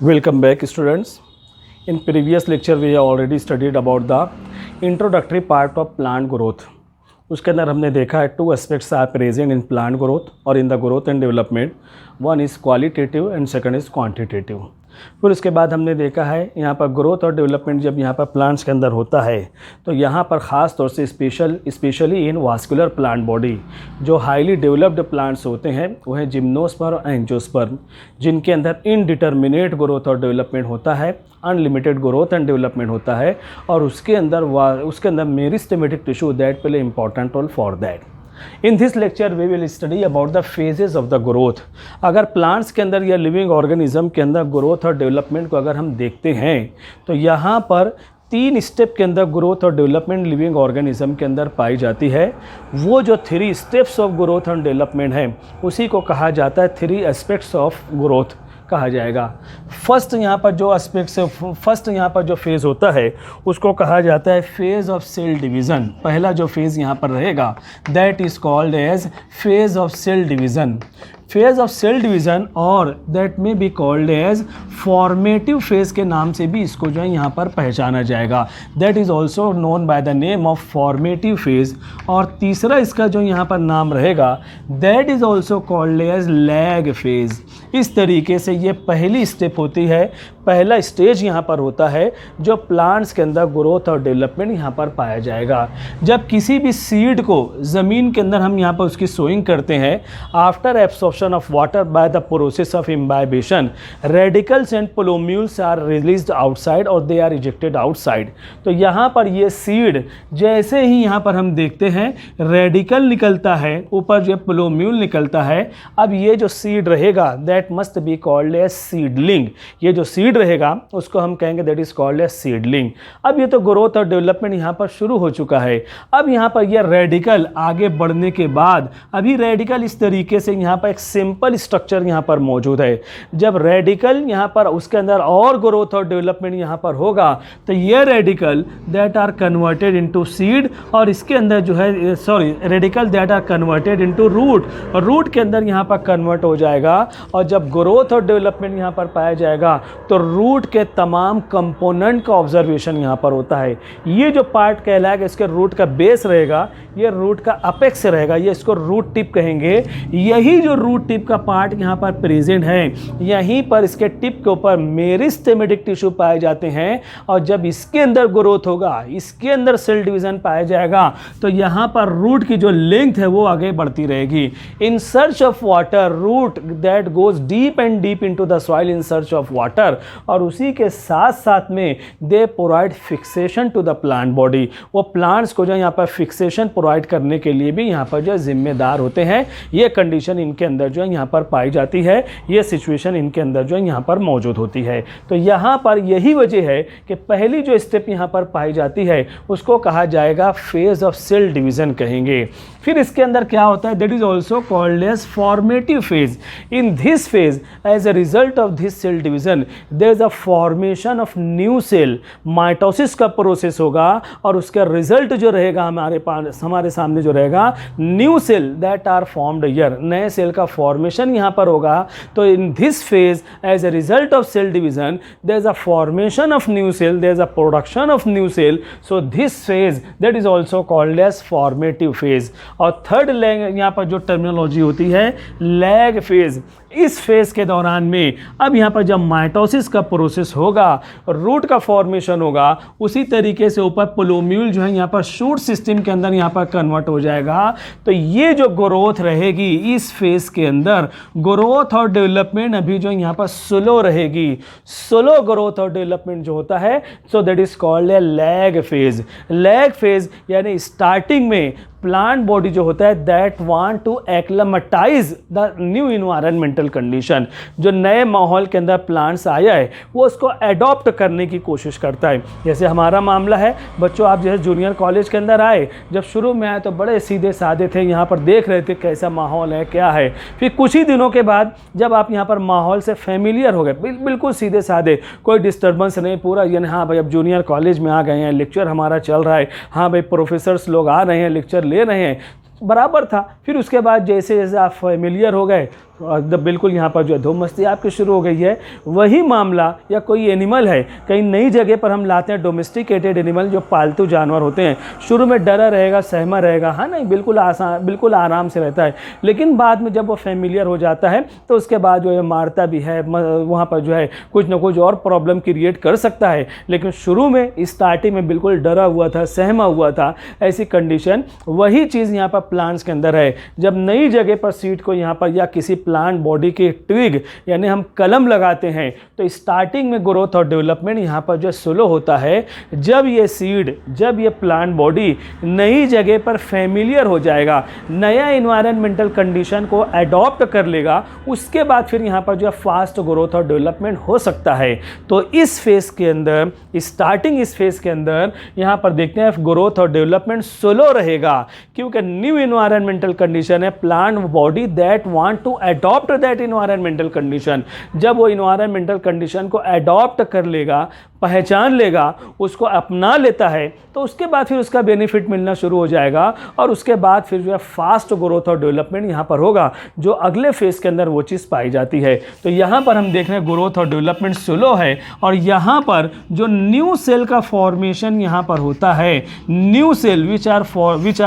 Welcome back students. In previous lecture we have already studied about the introductory part of plant growth. उसके अंदर हमने देखा है two aspects are present in plant growth और in the growth and development. One is qualitative and second is quantitative. फिर उसके बाद हमने देखा है यहाँ पर ग्रोथ और डेवलपमेंट जब यहाँ पर प्लांट्स के अंदर होता है तो यहाँ पर ख़ास तौर से specially in vascular plant body जो हाईली डेवलप्ड प्लांट्स होते हैं वो हैं जिम्नोस्पर्म और एंजियोस्पर्म, जिनके अंदर इनडिटर्मिनेट ग्रोथ और डेवलपमेंट होता है, अनलिमिटेड ग्रोथ एंड डेवलपमेंट होता है और उसके अंदर meristematic tissue that play important role for that. In this lecture we will study about the phases of the growth. अगर प्लांट्स के अंदर या लिविंग ऑर्गेनिज्म के अंदर ग्रोथ और डेवलपमेंट को अगर हम देखते हैं तो यहाँ पर 3 स्टेप के अंदर ग्रोथ और डेवलपमेंट लिविंग ऑर्गेनिज्म के अंदर पाई जाती है. वो जो 3 steps of growth and development है उसी को कहा जाता है 3 एस्पेक्ट्स ऑफ ग्रोथ कहा जाएगा. फर्स्ट यहाँ पर जो फेज़ होता है उसको कहा जाता है फेज़ ऑफ सेल डिवीज़न. पहला जो फेज़ यहाँ पर रहेगा that is called as phase of cell division. Phase of cell division और that may be called as formative phase के नाम से भी इसको जो है यहाँ पर पहचाना जाएगा. That is also known by the name of formative phase. और तीसरा इसका जो यहाँ पर नाम रहेगा that is also called as lag phase. इस तरीके से ये पहली स्टेप होती है, पहला स्टेज यहाँ पर होता है जो प्लांट्स के अंदर ग्रोथ और डेवलपमेंट यहाँ पर पाया जाएगा. जब किसी भी सीड को ज़मीन के अंदर हम यहाँ पर उसकी सोइंग करते हैं after absorption of water by the process of imbibition radicles and plumules are released outside और दे आर इजेक्टेड आउटसाइड. तो यहाँ पर ये सीड जैसे ही यहाँ पर हम देखते हैं रेडिकल निकलता है, ऊपर जो पोलोम्यूल निकलता है. अब ये जो सीड रहेगा that must be called as seedling. ये जो सीड रहेगा उसको हम कहेंगे that is called as seedling. अब ये तो ग्रोथ और डेवलपमेंट यहाँ पर शुरू हो चुका है. अब यहाँ पर ये रेडिकल आगे बढ़ने के बाद अभी रेडिकल इस तरीके से यहाँ पर एक सिंपल स्ट्रक्चर यहाँ पर मौजूद है. जब रेडिकल यहाँ पर उसके अंदर और ग्रोथ और डेवलपमेंट यहाँ पर होगा तो ये radical that are converted into seed और इसके अंदर जो है radical that are converted into root और रूट के अंदर यहाँ पर कन्वर्ट हो जाएगा. और जब ग्रोथ और डेवलपमेंट यहाँ पर पाया जाएगा तो रूट के तमाम कंपोनेंट का ऑब्जर्वेशन यहाँ पर होता है. ये जो पार्ट कहलाएगा इसके रूट का बेस रहेगा, ये रूट का अपेक्स रहेगा, ये इसको रूट टिप कहेंगे. यही जो रूट टिप का पार्ट यहाँ पर प्रेजेंट है यहीं पर इसके टिप के ऊपर मेरिस्टेमेटिक टिश्यू पाए जाते हैं. और जब इसके अंदर ग्रोथ होगा, इसके अंदर सेल डिवीजन पाया जाएगा तो यहाँ पर रूट की जो लेंथ है वो आगे बढ़ती रहेगी. In search of water root that goes deep and deep into the soil in search of water. और उसी के साथ साथ में they provide fixation to the plant body. वो प्लांट्स को जो यहाँ पर फिक्सेशन प्रोवाइड करने के लिए भी यहाँ पर जो जिम्मेदार होते हैं. ये कंडीशन इनके अंदर जो है यहाँ पर पाई जाती है, ये सिचुएशन इनके अंदर जो है यहाँ पर मौजूद होती है. तो यहाँ पर यही वजह है कि पहली जो स्टेप यहाँ पर पाई जाती है उसको कहा जाएगा फेज ऑफ सेल डिवीजन कहेंगे. फिर इसके अंदर क्या होता है that is also called as formative phase. In this phase as a result of this cell division there is a formation of new cell. Mitosis का प्रोसेस होगा और उसका रिजल्ट जो रहेगा हमारे सामने जो रहेगा new cell that are formed here. नए सेल का फॉर्मेशन यहाँ पर होगा. तो in this phase as a result of cell division there is a formation of new cell, there is a production of new cell. So this phase that is also called as formative phase. और third lag यहाँ पर जो terminology होती है lag phase. इस phase के दौरान में अब यहाँ पर जब माइटोसिस का प्रोसेस होगा, रूट का फॉर्मेशन होगा, उसी तरीके से ऊपर पोलोम्यूल जो है यहाँ पर शूट सिस्टम के अंदर यहाँ पर कन्वर्ट हो जाएगा. तो ये जो ग्रोथ रहेगी इस फेज के अंदर ग्रोथ और डेवलपमेंट अभी जो यहाँ पर स्लो रहेगी. स्लो ग्रोथ और डेवलपमेंट जो होता है so that is called a lag phase. Lag phase यानी स्टार्टिंग में प्लांट बॉडी जो होता है that want to acclimatize the new environmental condition. जो नए माहौल के अंदर प्लांट्स आया है वो उसको एडॉप्ट करने की कोशिश करता है. जैसे हमारा मामला है बच्चों, आप जैसे जूनियर कॉलेज के अंदर आए, जब शुरू में आए तो बड़े सीधे साधे थे, यहाँ पर देख रहे थे कैसा माहौल है क्या है. फिर कुछ ही दिनों के बाद जब आप यहाँ पर माहौल से फेमिलियर हो गए, बिल्कुल सीधे साधे, कोई डिस्टर्बेंस नहीं, पूरा यानी हाँ भाई अब जूनियर कॉलेज में आ गए हैं, लेक्चर हमारा चल रहा है, हाँ भाई प्रोफेसर्स लोग आ रहे हैं, लेक्चर ले रहे हैं, बराबर था. फिर उसके बाद जैसे जैसे आप फेमिलियर हो गए बिल्कुल यहाँ पर जो है धूम मस्ती आपकी शुरू हो गई है। वही मामला या कोई एनिमल है, कहीं नई जगह पर हम लाते हैं डोमेस्टिकेटेड एनिमल, जो पालतू जानवर होते हैं, शुरू में डरा रहेगा, सहमा रहेगा, हाँ नहीं, बिल्कुल आसान, बिल्कुल आराम से रहता है, लेकिन बाद में जब वो फेमिलियर हो जाता है तो उसके बाद जो है मारता भी है, वहाँ पर जो है कुछ ना कुछ और प्रॉब्लम क्रिएट कर सकता है। लेकिन शुरू में स्टार्टिंग में बिल्कुल डरा हुआ था, सहमा हुआ था, ऐसी कंडीशन वही चीज़ यहाँ पर प्लांट्स के अंदर है। जब नई जगह पर सीड को यहाँ पर या किसी प्लांट बॉडी के ट्विग यानी हम कलम लगाते हैं तो स्टार्टिंग में ग्रोथ और डेवलपमेंट यहाँ पर जो स्लो होता है। जब ये सीड, जब ये प्लांट बॉडी नई जगह पर फेमिलियर हो जाएगा, नया इन्वायरमेंटल कंडीशन को अडॉप्ट कर लेगा, उसके बाद फिर यहाँ पर जो है फास्ट ग्रोथ और डेवलपमेंट हो सकता है। तो इस फेज के अंदर, स्टार्टिंग इस फेज के अंदर यहाँ पर देखते हैं ग्रोथ और डेवलपमेंट स्लो रहेगा, क्योंकि न्यू इन्वायरमेंटल कंडीशन है, plant body that want to adopt that environmental condition. जब वो इन्वायरमेंटल कंडीशन को अडॉप्ट कर लेगा, पहचान लेगा, उसको अपना लेता है, तो उसके बाद फिर उसका बेनिफिट मिलना शुरू हो जाएगा और उसके बाद फिर जो है फास्ट ग्रोथ और डेवलपमेंट यहाँ पर होगा, जो अगले फेज के अंदर वो चीज़ पाई जाती है। तो यहाँ पर हम देख रहे हैं ग्रोथ और डेवलपमेंट स्लो है, और यहाँ पर जो न्यू सेल का फॉर्मेशन यहाँ पर होता है, new cell which are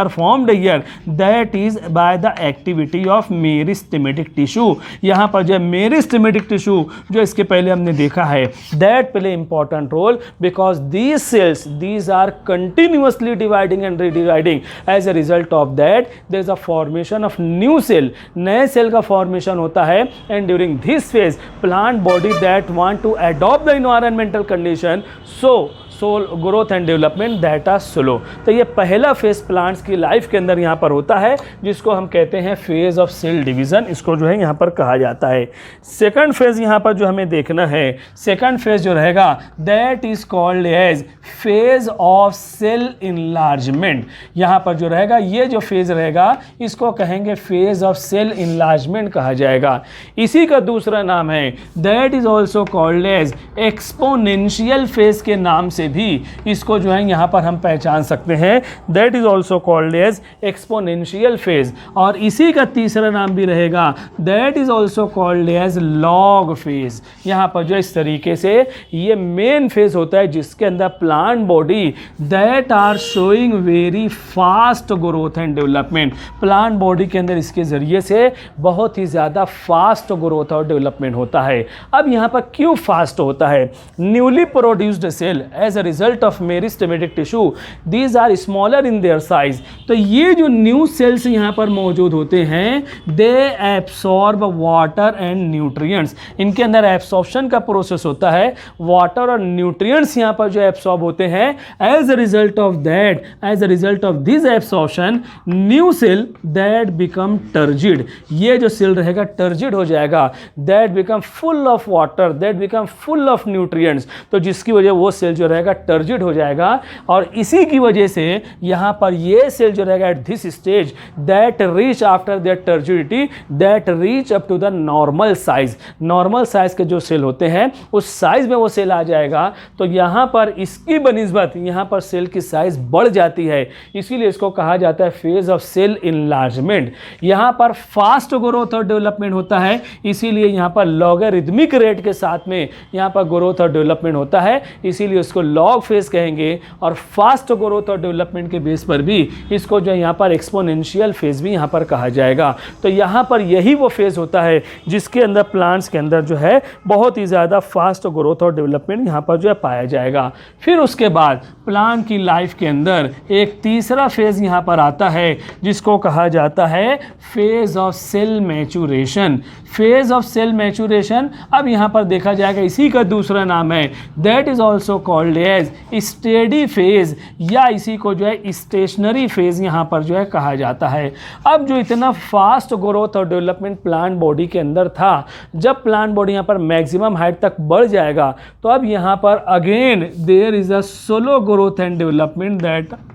formed here, that is by the activity of meristematic tissue. यहाँ पर जो मेरिस्टेमेटिक टिश्यू जो इसके पहले हमने देखा है, that play important role because these cells, these are continuously dividing and redividing. As a result of that there is a formation of new cell, नए सेल का फॉर्मेशन होता है, and during this phase plant body that want to adopt the environmental condition, so growth and development that are slow. तो ये पहला phase plants की life के अंदर यहाँ पर होता है, जिसको हम कहते हैं फेज ऑफ सेल डिवीजन, इसको जो है यहाँ पर कहा जाता है। सेकंड फेज यहाँ पर जो हमें देखना है, सेकंड फेज जो रहेगा that is called as phase of cell enlargement. यहाँ पर जो रहेगा ये जो फेज रहेगा इसको कहेंगे फेज ऑफ सेल इनलार्जमेंट कहा जाएगा। इसी का दूसरा नाम है that is also called as exponential phase के नाम से भी इसको जो है यहाँ पर हम पहचान सकते हैं, that is also called as exponential phase. और इसी का तीसरा नाम भी रहेगा that is also called as log phase. यहाँ पर जो इस तरीके से ये मेन फेज होता है जिसके अंदर plant body that are showing very fast growth and development, plant body के अंदर इसके जरिए से बहुत ही ज़्यादा फास्ट ग्रोथ और डेवलपमेंट होता है। अब यहाँ पर क्यों फास्ट होता है? Newly produced cell as a result of meristematic tissue, these are smaller in their size। तो ये जो न्यू सेल्स यहाँ पर मौजूद होते हैं, they absorb water and nutrients, इनके अंदर एब्सॉर्प्शन का प्रोसेस होता है, वाटर और न्यूट्रिएंट्स यहाँ पर जो एब्सॉर्ब होते हैं। as a result of that, as a result of this absorption, new cell that become turgid, ये जो सेल रहेगा टर्जिड हो जाएगा, that become full of water, that become full of nutrients। तो जिसकी वजह वो सेल जो रहेगा टर्जिड हो जाएगा, और इसी की वजह से यहाँ पर ये सेल जो रहेगा at this stage that reach after their turgidity that reach up to the normal size. Normal size के जो सेल होते हैं उस साइज में वो सेल आ जाएगा। तो यहाँ पर इसकी बनिस्बत यहाँ पर सेल की साइज बढ़ जाती है, इसीलिए इसको कहा जाता है फेज ऑफ सेल इनलार्जमेंट। यहाँ पर फास्ट ग्रोथ और डेवलपमेंट होता है, इसीलिए यहाँ पर लॉगरिथमिक रेट के साथ में यहाँ पर ग्रोथ और डेवलपमेंट होता है, इसीलिए इसको लॉग फेज कहेंगे। और फास्ट ग्रोथ और डेवलपमेंट के बेस पर भी इसको जो है यहाँ पर एक्सपोनेंशियल फेज भी यहाँ पर कहा जाएगा। तो यहाँ पर यही वो फेज होता है जिसके अंदर प्लांट्स के अंदर जो है बहुत ही ज़्यादा फास्ट ग्रोथ और डेवलपमेंट यहाँ पर जो है पाया जाएगा। फिर उसके बाद प्लांट की लाइफ के अंदर एक तीसरा फेज यहाँ पर आता है जिसको कहा जाता है phase of cell maturation. Phase of cell maturation अब यहाँ पर देखा जाएगा इसी का दूसरा नाम है that is also called as steady phase, या इसी को जो है स्टेशनरी फेज यहाँ पर जो है कहा जाता है। अब जो इतना फास्ट ग्रोथ और डेवलपमेंट प्लांट बॉडी के अंदर था, जब प्लांट बॉडी यहाँ पर मैक्सिमम हाइट तक बढ़ जाएगा तो अब यहाँ पर again there is a slow growth and development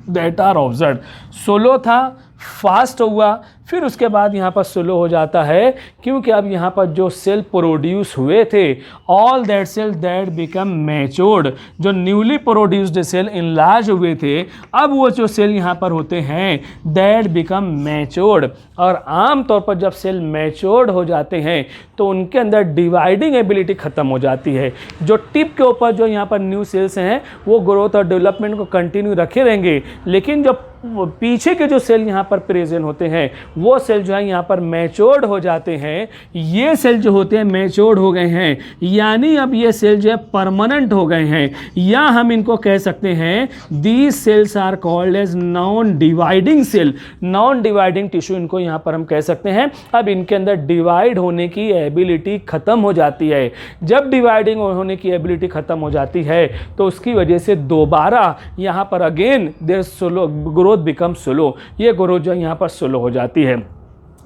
that are observe. Slow था, फास्ट हुआ, फिर उसके बाद यहाँ पर स्लो हो जाता है, क्योंकि अब यहाँ पर जो सेल प्रोड्यूस हुए थे, all that cell that become matured, जो न्यूली प्रोड्यूस्ड सेल इनलार्ज हुए थे, अब वो जो सेल यहाँ पर होते हैं दैट बिकम मैच्योर्ड। और आम तौर पर जब सेल मैच्योर्ड हो जाते हैं तो उनके अंदर डिवाइडिंग एबिलिटी ख़त्म हो जाती है। जो टिप के ऊपर जो यहाँ पर न्यू सेल्स हैं वो ग्रोथ और डेवलपमेंट को कंटिन्यू रखे रहेंगे, लेकिन जो पीछे के जो सेल यहाँ पर प्रेजेंट होते हैं वो सेल जो है यहाँ पर मैच्योर्ड हो जाते हैं। ये सेल जो होते हैं मैच्योर्ड हो गए हैं, यानी अब ये सेल जो है परमानेंट हो गए हैं, या हम इनको कह सकते हैं these cells are called as non dividing cell. Non dividing tissue इनको यहाँ पर हम कह सकते हैं। अब इनके अंदर डिवाइड होने की एबिलिटी ख़त्म हो जाती है। जब डिवाइडिंग होने की एबिलिटी ख़त्म हो जाती है तो उसकी वजह से दोबारा यहाँ पर again there slow growth become slow, ये ग्रोथ जो यहाँ पर स्लो हो जाती है।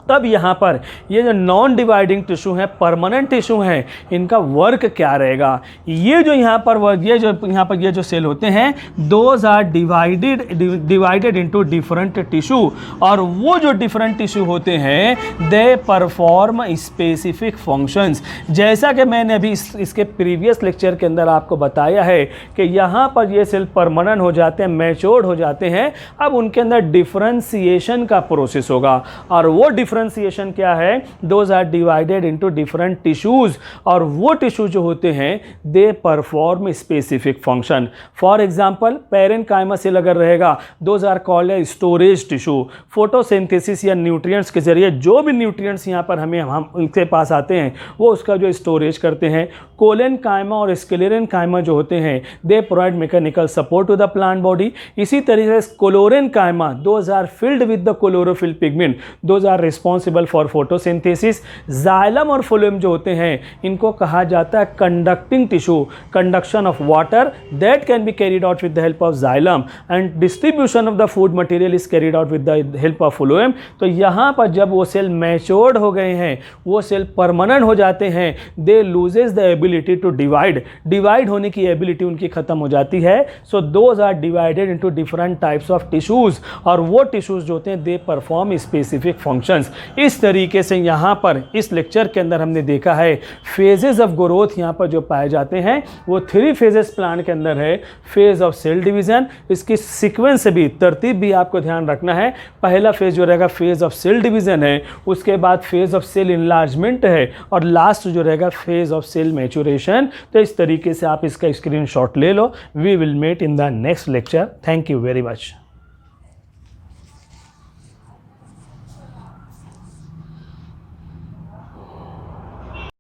तब यहाँ पर ये जो नॉन डिवाइडिंग टिश्यू है, परमानेंट टिश्यू है, इनका वर्क क्या रहेगा? ये जो यहाँ पर ये जो सेल होते हैं those are divided into different tissue, और वो जो डिफरेंट टिश्यू होते हैं दे परफॉर्म स्पेसिफिक फंक्शंस। जैसा कि मैंने अभी इसके प्रीवियस लेक्चर के अंदर आपको बताया है कि यहाँ पर ये सेल परमानेंट हो जाते हैं, मैच्योर्ड हो जाते हैं। अब उनके अंदर डिफरेंशिएशन का प्रोसेस होगा, और वो डिफरेंशिएशन क्या है? Those are divided into different tissues, और वो टिश्यू जो होते हैं they perform specific function. For example parenchyma cell अगर रहेगा, those are called a storage tissue. Photosynthesis या न्यूट्रिएंट्स के जरिए जो भी न्यूट्रिएंट्स यहाँ पर हम उनके पास आते हैं वो उसका जो स्टोरेज करते हैं। कोलेनकाइमा और स्क्लेरेनकाइमा जो होते हैं they provide mechanical support to the plant body. इसी तरीके से chlorenchyma those are filled with the chlorophyll pigment, those are responsible for photosynthesis. Xylem और फ्लोएम जो होते हैं इनको कहा जाता है conducting tissue, conduction of water that can be carried out with the help of xylem, and distribution of the food material is carried out with the help of phloem. तो यहाँ पर जब वो सेल मैच्योर्ड हो गए हैं, वो cell permanent हो जाते हैं, they loses the ability to divide होने की एबिलिटी उनकी खत्म हो जाती है। So those are divided into different types of tissues, और वो टिश्यूज जो होते हैं दे परफॉर्म स्पेसिफिक फंक्शंस। इस तरीके से यहाँ पर इस लेक्चर के अंदर हमने देखा है फेजेस ऑफ ग्रोथ यहाँ पर जो पाए जाते हैं वो 3 फेजेस प्लांट के अंदर है। फेज ऑफ सेल डिवीजन, इसकी सीक्वेंस भी, तरतीब भी आपको ध्यान रखना है। पहला फेज जो रहेगा फेज ऑफ सेल डिवीजन है, उसके बाद फेज ऑफ सेल इनलार्जमेंट है, और लास्ट जो रहेगा फेज ऑफ सेल मैच्योरेशन। तो इस तरीके से आप इसका स्क्रीनशॉट ले लो। We will meet in the next lecture. Thank you very much.